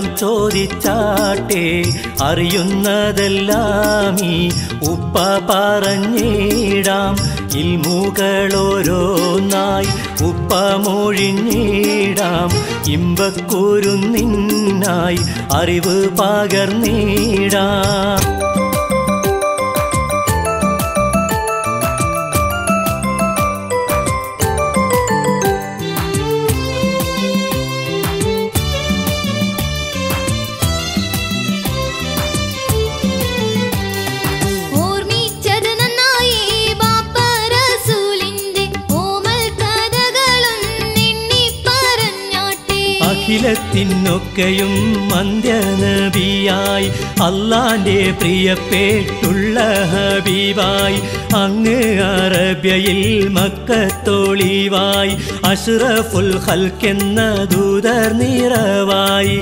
എല്ലാം ചോദിച്ചാട്ടെ, അറിയുന്നതെല്ലാം ഈ ഉപ്പ പറഞ്ഞിടാം. ഇൽമുകളോരോന്നായി ഉപ്പ മൊഴിഞ്ഞിടാം. ഇമ്പക്കുരുന്നിനായി അറിവ് പകർന്നിടാം. അഖിലത്തിനൊക്കെയും അന്ത്യനബിയായി അല്ലാന്റെ പ്രിയപ്പെട്ടുള്ള ഹബീബായി അങ്ങ് അറബ്യയിൽ മക്കത്തൊളിവായി അഷ്റഫുൽ ഖൽഖെന്ന ദൂതർ നിറവായി.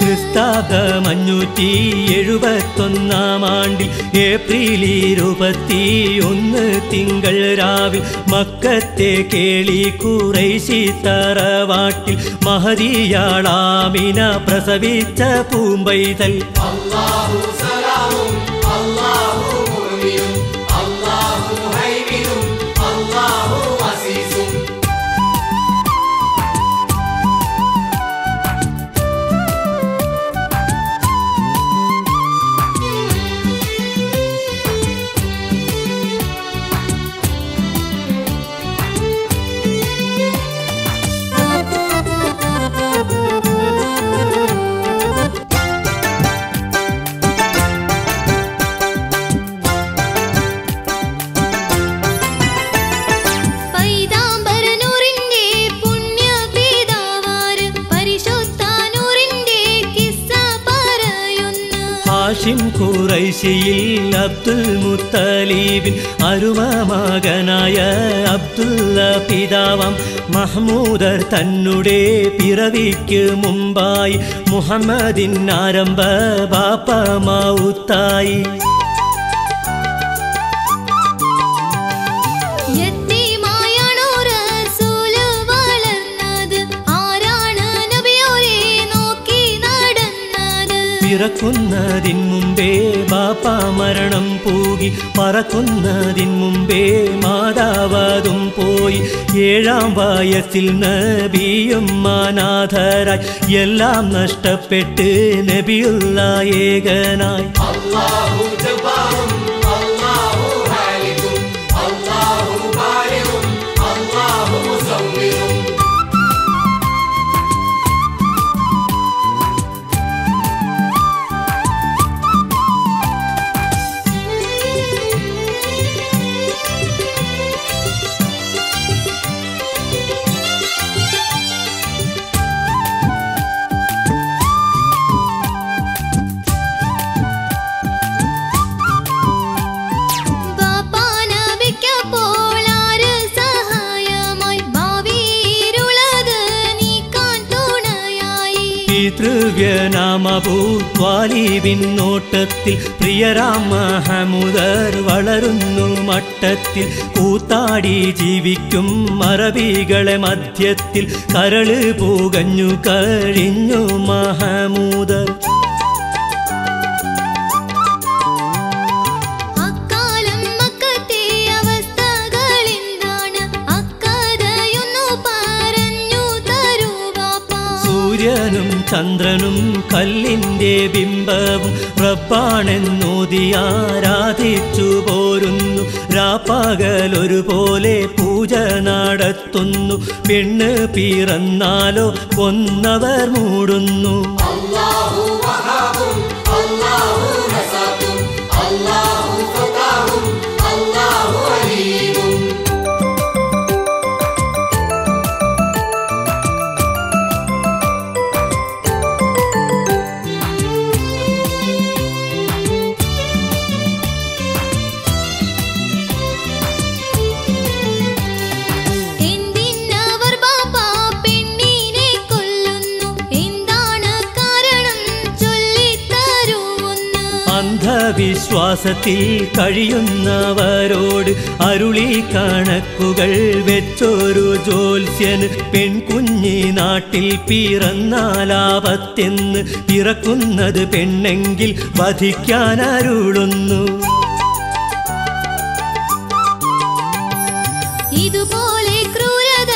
ക്രിസ്താബ്ദം 571 ഏപ്രിൽ 21 തിങ്കൾ രാവിൽ മക്കത്തെ കേളി ഖുറൈശി തറവാട്ടിൽ മഹദിയാളാമിന പ്രസവിച്ച പൂമ്പൈതൽ. അല്ലാഹു സലാമും അല്ലാഹു മുഅ്മിനും അല്ലാഹു ഹൈബിനും അല്ലാഹു അസീസും. ഹാഷിം ഖുറൈശിയിൽ അബ്ദുൽ മുത്തലിബിൻ അരുമമകനായ അബ്ദുല്ല പിതാവാം മഹ്മൂദർ തന്നുടെ പിറവിക്ക് മുമ്പായി മുഹമ്മദിൻ ആരംഭ ബാപ്പ മൗത്തായി. പിറക്കുന്നതിൻ മുമ്പേ ബാപ്പ മരണം പൂകി, പറക്കുന്നതിൻ മുമ്പേ മാതാവതും പോയി. 7-ാം വയസ്സിൽ നബിയും അനാഥരായി എല്ലാം നഷ്ടപ്പെട്ട് നബിയുള്ള ഏകനായി. അല്ലാഹു ജബ്ബാറും അല്ലാഹു ഖാലിഖും അല്ലാഹു ബാരിഉം അല്ലാഹു മുസവ്വിറും. പിതൃവ്യനാം അബൂ ത്വാലിബിൻ നോട്ടത്തിൽ പ്രിയരാം മഹ്മൂദർ വളരുന്നു മട്ടത്തിൽ. കൂത്താടി ജീവിക്കും അറബികളെ മധ്യത്തിൽ കരള് പുകഞ്ഞു കഴിഞ്ഞു മഹ്മൂദർ. സൂര്യനും ചന്ദ്രനും കല്ലിൻ്റെ ബിംബവും റബ്ബാണെന്നോതി ആരാധിച്ചു പോരുന്നു. രാപ്പകലൊരുപോലെ പൂജ നടത്തുന്നു. പെണ്ണ് പിറന്നാലോ കൊന്നവർ മൂടുന്നു. അല്ലാഹു വഹാബും അല്ലാഹു റസാഖും അല്ലാഹു ഫതാഹും അല്ലാഹു അലീമും. വിശ്വാസത്തിൽ കഴിയുന്നവരോട് അരുളി കണക്കുകൾ വെച്ചൊരു ജ്യോത്സ്യന് പെൺകുഞ്ഞി നാട്ടിൽ പിറന്നാലാപത്തെന്ന് പിറക്കുന്നത് പെണ്ണെങ്കിൽ വധിക്കാൻ അരുളുന്നു. ഇതുപോലെ ക്രൂരത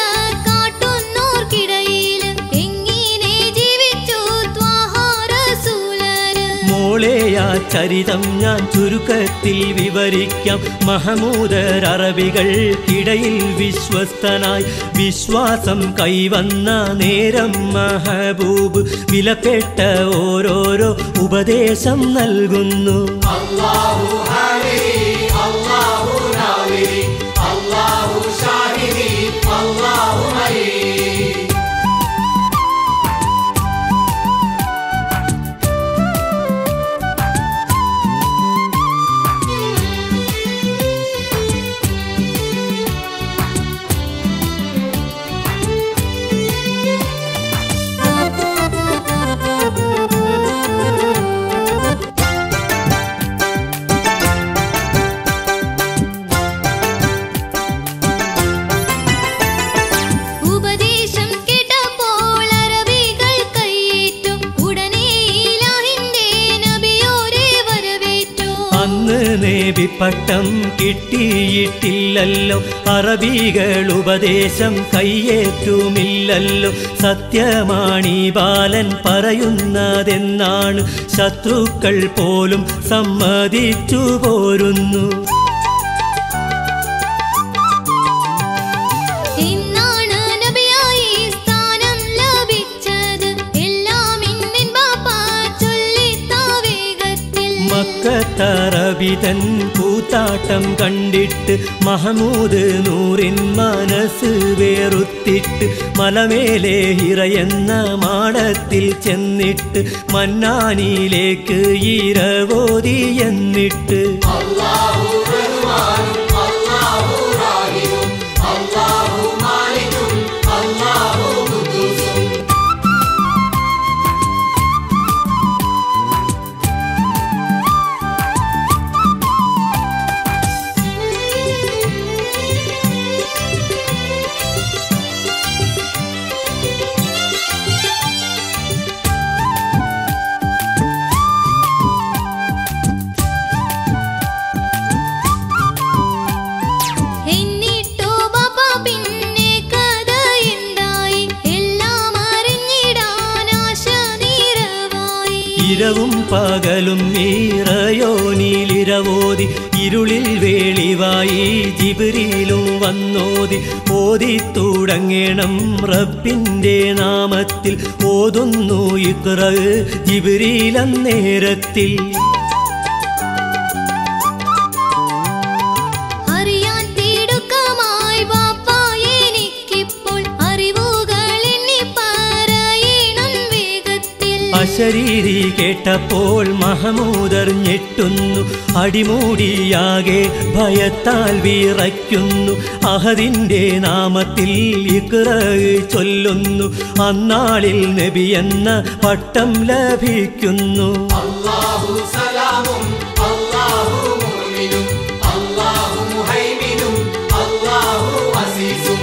കാട്ടുന്നോർക്കിടയിൽ എങ്ങനെ ജീവിച്ചു ത്വാഹ റസൂലന്. മോളെ ആ ചരിതം ഞാൻ ചുരുക്കത്തിൽ വിവരിക്കാം. മഹമൂദർ അറബികൾക്കിടയിൽ വിശ്വസ്തനായി വിശ്വാസം കൈവന്ന നേരം മഹബൂബ് വിലപ്പെട്ട ഓരോരോ ഉപദേശം നൽകുന്നു. അല്ലാഹു ഹാലിഹി അല്ലാഹു നാവിരി അല്ലാഹു ഷാഹിദി അല്ലാഹു മരീ. ഉപദേശം കേട്ടപ്പോൾ അറബികൾ കൈയേറ്റു. ഉടനെ ഇലാഹിന്റെ നബിയോരെ വരവേറ്റു. അന്ന് നേബിപ്പട്ടം കിട്ടിയിട്ടില്ലല്ലോ, അറബികൾ ഉപദേശം കയ്യേറ്റുമില്ലല്ലോ. സത്യമാണീ ബാലൻ പറയുന്നതെന്നാണ് ശത്രുക്കൾ പോലും സമ്മതിച്ചു പോരുന്നു. എന്നാണ് നബിയായി സ്ഥാനം ലഭിച്ചത് എല്ലാം ഇന്നിൻ ബാപ്പ ചൊല്ലിത്താ വേഗത്തിൽ. മക്കത്തറബിതൻ കൂത്താട്ടം കണ്ടിട്ട് മഹമൂദ് നൂറിൻ മനസ്സ് വേറുത്തിട്ട് മലമേലെ ഹിറയെന്ന മാടത്തിൽ ചെന്നിട്ട് മന്നാനിയിലേക്ക് ഇരവോതി എന്നിട്ട് അല്ലാഹു റഹ്മാനും അല്ലാഹു റഹീമും അല്ലാഹു മാലികും അല്ലാഹു ഖുദ്ദൂസും. എന്നിട്ടോ ബാപ്പ പിന്നെ കഥയുണ്ടായി. എല്ലാം അറിഞ്ഞിടാൻ ആശ നിറവായി. ഇരവും പകലും നീറയോനിലിരവോതി ഇരുളിൽ വേളിവായി ജിബ്രീലും വന്നോതി. ഓതി തുടങ്ങണം റബ്ബിന്റെ നാമത്തിൽ ഓതുന്നു ഇഖ്റ ജിബ്രീലന്നേരത്തിൽ. അറിയാൻ തിടുക്കമായി ബാപ്പ എനിക്കിപ്പോൾ അറിവുകൾ എണ്ണി പറയണം വേഗത്തിൽ. അശരീരി കേട്ടപ്പോൾ മഹമൂദർ ഞെട്ടുന്നു, അടിമൂടിയാകെ ഭയത്താൽ വിറയ്ക്കുന്നു. അഹദിന്റെ നാമത്തിൽ ഇഖ്റ ചൊല്ലുന്നു, അന്നാളിൽ നബി എന്ന പട്ടം ലഭിക്കുന്നു. അല്ലാഹു സലാമും അല്ലാഹു മുഅ്മിനും അല്ലാഹു മുഹൈമിനും അല്ലാഹു അസീസും.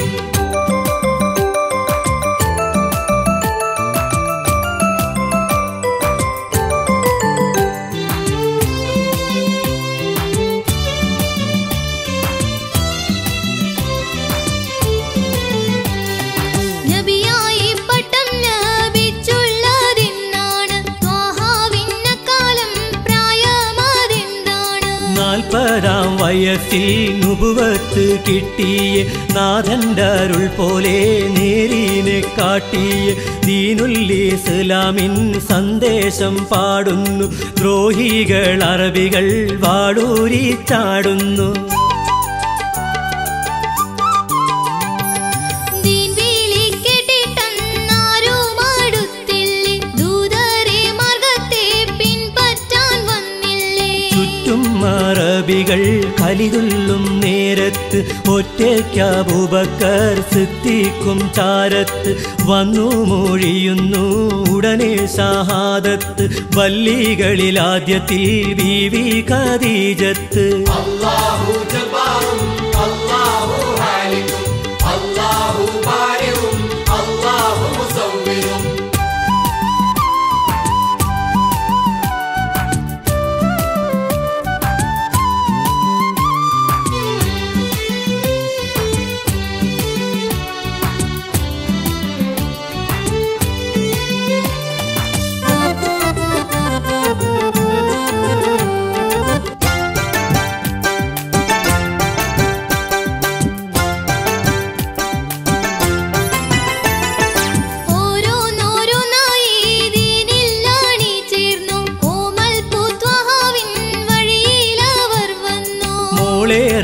നബിയായി പട്ടം ലഭിച്ചുള്ളതെന്നാണ് ത്വാഹാവിന്നക്കാലം പ്രായമതെന്താണ്. 40-ാം വയസ്സിൽ നുബുവത്ത് കിട്ടിയ നാഥന്റെ അരുൾ പോലെ നേരിനെ കാട്ടിയ ദീനുൽ ഇസ്ലാമിൻ സന്ദേശം പാടുന്നു. ദ്രോഹികൾ അറബികൾ വാടൂരി ചാടുന്നു. ദീൻ വിളി കേട്ടിട്ടന്നാരും അടുത്തില്ലേ. ദൂതരെ മാർഗത്തെ പിൻപറ്റാൻ വന്നില്ലേ. ചുറ്റും അറബികൾ കലിതുള്ളും നേരത്ത് തീരത്ത് ഒറ്റയ്ക്ക് അബൂബക്കർ സിദ്ദീഖും ചാരത്ത് വന്നു മൊഴിയുന്നു ഉടനെ ഷഹാദത്ത് വല്ലികളിൽ ആദ്യത്തിൽ ബീവി ഖദീജത്ത് അല്ലാഹു ജബ്ബാറും അല്ലാഹു ഹാലിഖും അല്ലാഹു ബാരിഉം അല്ലാഹു മുസവ്വിറും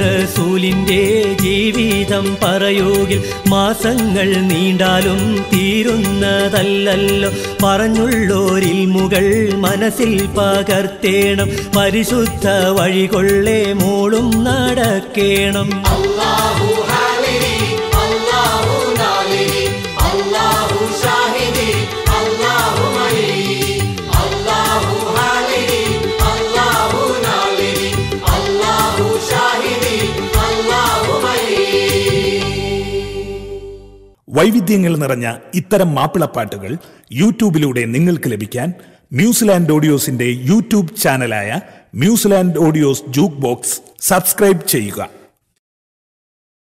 റസൂലിന്റെ ജീവിതം പറയുകിൽ മാസങ്ങൾ നീണ്ടാലും തീരുന്നതല്ലല്ലോ പറഞ്ഞുള്ളോരിൽ മുകൾ മനസ്സിൽ പകർത്തേണം പരിശുദ്ധ വഴികൊള്ളേ മോളും നടക്കേണം അല്ലാഹു ഹാലിരി അല്ലാഹു നാലിരി അല്ലാഹു ഷാഹിദി അല്ലാഹു മഹീ അല്ലാഹു ഹാലിരി അല്ലാഹു നാലിരി അല്ലാഹു ഷാഹിദി അല്ലാഹു മഹീ. വൈവിധ്യങ്ങൾ നിറഞ്ഞ ഇത്തരം മാപ്പിളപ്പാട്ടുകൾ യൂട്യൂബിലൂടെ നിങ്ങൾക്ക് ലഭിക്കാൻ ന്യൂസിലാൻഡ് ഓഡിയോസിന്റെ യൂട്യൂബ് ചാനലായ New Zealand audios jukebox subscribe ചെയ്യുക.